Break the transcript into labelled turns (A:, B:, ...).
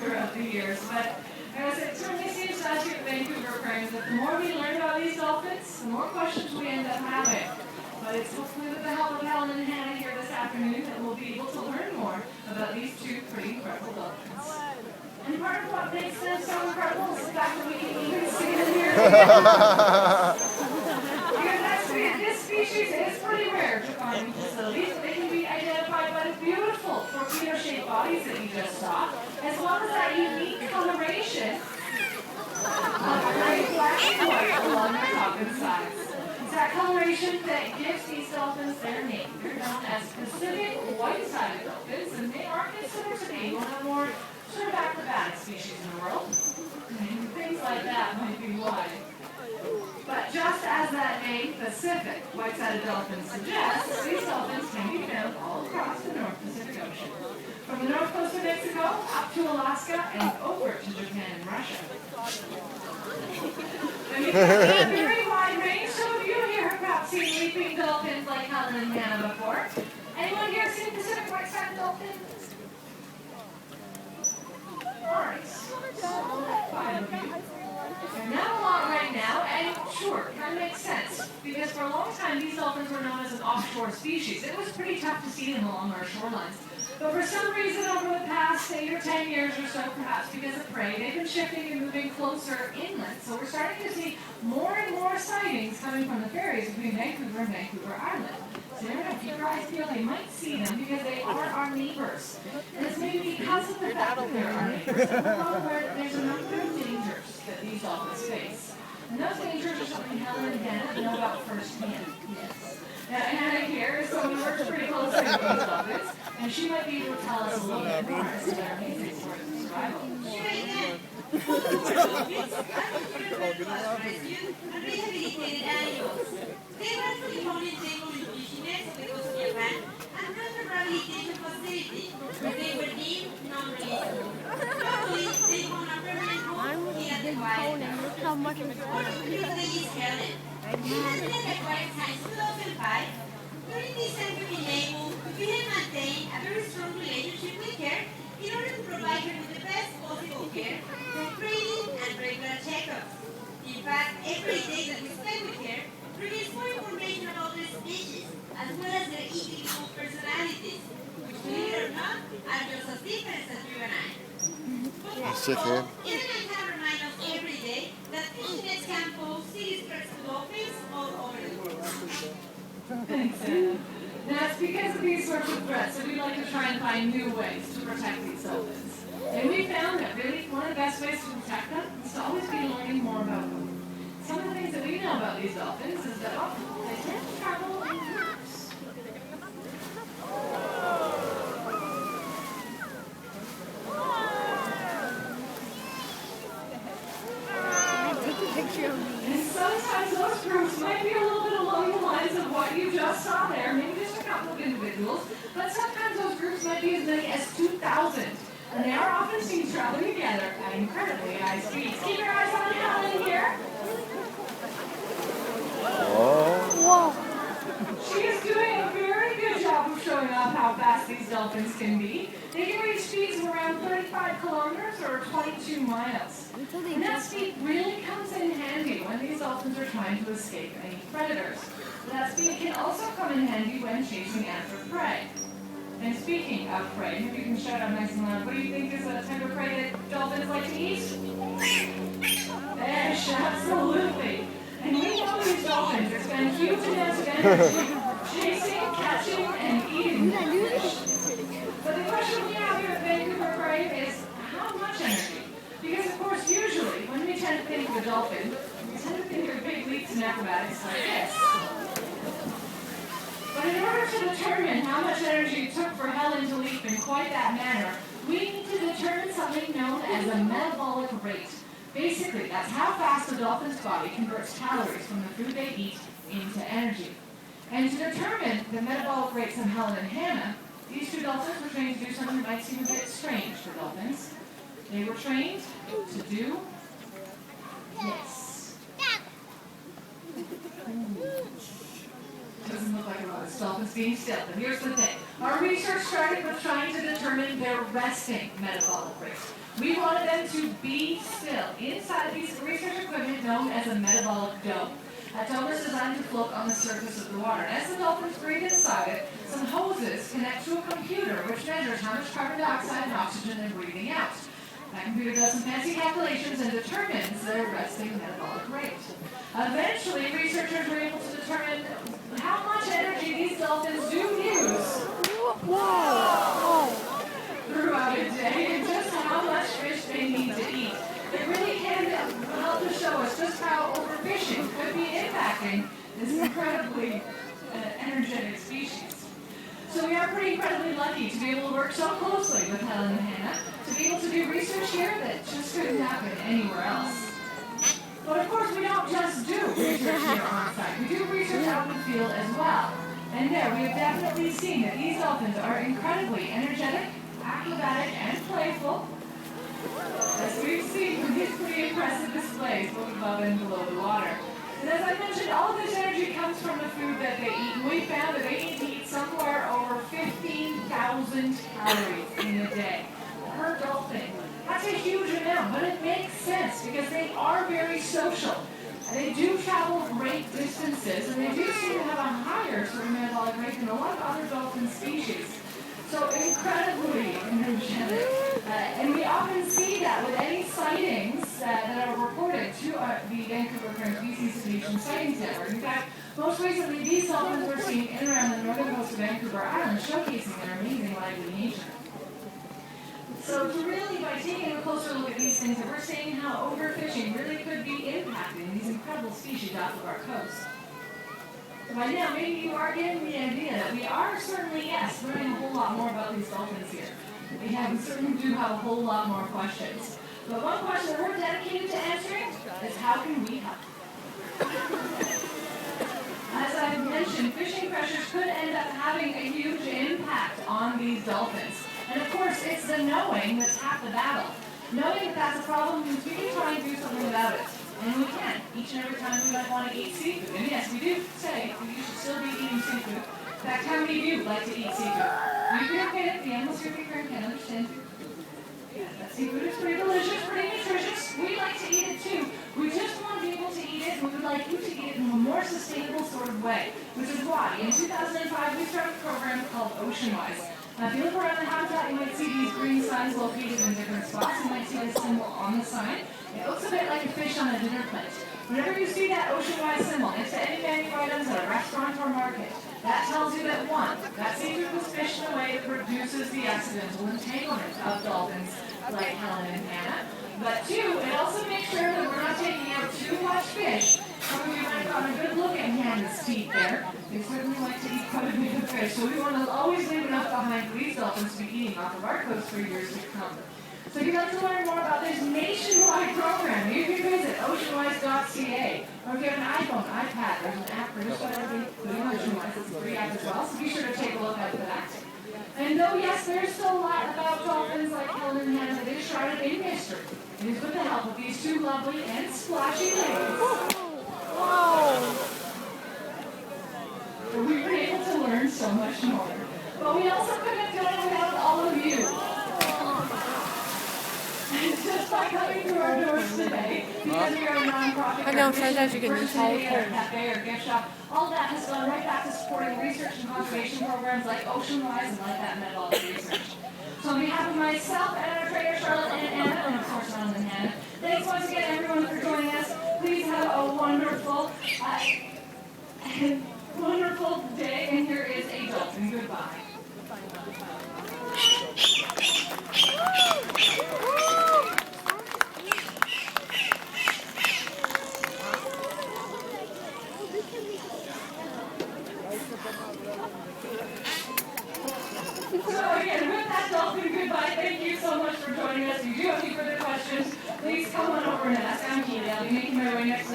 A: throughout the years. But as it certainly seems to us here at Vancouver Aquarium that the more we learn about these dolphins, the more questions we end up having. But it's hopefully with the help of Helen and Hannah here this afternoon that we'll be able to learn more about these two pretty incredible dolphins. And part of what makes them so incredible is the fact that we can even see them here together. This species is pretty rare to find in facilities. They can be identified by the beautiful torpedo-shaped bodies that you just saw, as well as that unique coloration of gray, black, and white along their top and sides. It's that coloration that gives these dolphins their name. They're known as Pacific white-sided dolphins, and they are considered to be one of the more sort of acrobatic species in the world. And things like that might be why. But just as that name, Pacific white-sided dolphin, suggests, these dolphins can be found all across the North Pacific Ocean. From the north coast of Mexico up to Alaska and over to Japan and Russia. And you can see a very wide range. Some of you here have perhaps seen leaping dolphins like Helen and Hannah before. Anyone here seen Pacific white-sided dolphin? Alright, so 5 of you. They're not a lot right now, and sure, that makes sense, because for a long time these dolphins were known as an offshore species. It was pretty tough to see them along our shorelines. But for some reason over the past 8 or 10 years or so, perhaps because of prey, they've been shifting and moving closer inland. So we're starting to see more and more sightings coming from the ferries between Vancouver and Vancouver Island. So never know, keep your eyes peeled, they might see them because they are our neighbors. And it's maybe because of the fact that they're our neighbors that we're well aware that there's a number of dangers that these dolphins face. And those dangers are something Helen and Hannah know about firsthand. Yes. Now, Hannah here is someone who works pretty closely with these dolphins, and she might be able to tell us a little bit more as to their amazing story of survival.
B: Rehabilitated animals. They were fully found in Japan of the coast of Japan and brought to rehabilitation facility where they were deemed non-releasable. Luckily, they found a permanent home here at the wild. One of the people is Helen. She has been acquired since 2005. During this time we've been able to maintain a very strong relationship with her in order to provide her with the best possible care through training and regular checkups. In fact, every day that we spend with her reveals more information about the species, as well as their individual personalities, which, believe it or not, are just as different as you and I. But most of all, even I can remind us every day that fish nets can pose serious threats to dolphins all over the world.
A: Thanks, Anna. Now, it's because of these sorts of threats that we like to try and find new ways to protect these dolphins. And we found that really one of the best ways to protect them is to always be learning more about them. Some of the things that we know about these dolphins is that often they tend to travel in groups. And sometimes those groups might be a little bit along the lines of what you just saw there, maybe just a couple of individuals, but sometimes those groups might be as many as 2,000. And they are often seen traveling together at incredibly high speeds. Keep your eyes on Helen here. Whoa. She is doing a very good job of showing off how fast these dolphins can be. They can reach speeds of around 35 kilometers or 22 miles. And that speed really comes in handy when these dolphins are trying to escape any predators. That speed can also come in handy when chasing after prey. And speaking of prey, maybe you can shout out nice and loud, what do you think is a type of prey that dolphins like to eat? Fish, absolutely. And we know these dolphins expend huge amounts of energy chasing, catching, and eating fish. But the question we have here at Vancouver Aquarium is how much energy? Because of course, usually, when we tend to think of a dolphin, we tend to think of big leaps and acrobatics like this. But in order to determine how much energy it took for Helen to leap in quite that manner, we need to determine something known as a metabolic rate. Basically, that's how fast a dolphin's body converts calories from the food they eat into energy. And to determine the metabolic rates of Helen and Hannah, these two dolphins were trained to do something that might seem a bit strange for dolphins. They were trained to do this. Doesn't look like a lot of dolphins being still, but here's the thing. Our research started with trying to determine their resting metabolic rate. We wanted them to be still inside a piece of research equipment known as a metabolic dome. That dome is designed to float on the surface of the water. And as the dolphins breathe inside it, some hoses connect to a computer which measures how much carbon dioxide and oxygen they're breathing out. That computer does some fancy calculations and determines their resting metabolic rate. Eventually, researchers were able to determine how much energy these dolphins do use throughout a day and just how much fish they need to eat. It really can help to show us just how overfishing could be impacting this incredibly energetic species. So we are pretty incredibly lucky to be able to work so closely with Helen and Hannah, to be able to do research here that just couldn't happen anywhere else. But of course, we don't just do research here on site. We do research out in the field as well. And there, we have definitely seen that these dolphins are incredibly energetic, acrobatic, and playful, as we've seen from these pretty impressive displays both above and below the water. And as I mentioned, all of this energy comes from the food that they eat. And we found that they need to eat somewhere over 15,000 calories in a day per dolphin. That's a huge amount, but it makes sense because they are very social. They do travel great distances, and they do seem to have a higher sort of metabolic rate than a lot of other dolphin species. So incredibly energetic. And we often see that with any sightings that are reported to the Vancouver Current Species Association Sightings Network. In fact, most recently, these dolphins were seen in and around the northern coast of Vancouver Island, showcasing their amazing lively nature. So really, by taking a closer look at these things, we're seeing how overfishing really could be impacting these incredible species off of our coast. By now, maybe you are getting the idea that we are certainly, yes, learning a whole lot more about these dolphins here. We certainly do have a whole lot more questions. But one question that we're dedicated to answering is how can we help? As I mentioned, fishing pressures could end up having a huge impact on these dolphins. And of course, it's the knowing that's half the battle. Knowing that that's a problem means we can try and do something about it. And we can. Each and every time we might want to eat seafood. And yes, we do say you should still be eating seafood. In fact, how many of you like to eat seafood? You can admit it. The animals here can understand. Yeah, that seafood is pretty delicious, pretty nutritious. We like to eat it too. We just want to be able to eat it, and we would like you to eat it in a more sustainable sort of way. Which is why, in 2005, we started a program called Oceanwise. Now, if you look around the habitat, you might see these green signs located in different spots. You might see this symbol on the sign. It looks a bit like a fish on a dinner plate. Whenever you see that Oceanwise symbol next to any menu items at a restaurant or market, that tells you that one, that seafood was fished in a way that produces the accidental entanglement of dolphins like Helen and Hannah. But two, it also makes sure that we're not taking out too much fish. Some of you might have gotten a good look at Hannah's teeth there. They certainly like to eat quite a bit of fish, so we want to always leave enough behind for these dolphins to be eating off of our coast for years to come. So if you'd like to learn more about this nationwide program, you can visit oceanwise.ca. Or if you have an iPhone, iPad, there's an app produced by including Oceanwise. It's a free app as well, so be sure to take a look out for that. And though, yes, there's still a lot about dolphins like Helen and Hannah that is shrouded in mystery, it is with the help of these two lovely and splashy ladies. We've been able to learn so much more. But we also couldn't have done it without all of you. Just by coming through our doors today, because we are a non-profit cafe or gift shop, all that has gone right back to supporting research and conservation programs like Oceanwise and like that metabolic research. So on behalf of myself and our trainer Charlotte and Anna, and of course Helen and Hannah, thanks once again everyone for joining us. Please have a wonderful day, and here is a dolphin goodbye. So again, with that dolphin goodbye, thank you so much for joining us. If you do have any further questions, please come on over and ask. I'm Keely. I'll be making my way next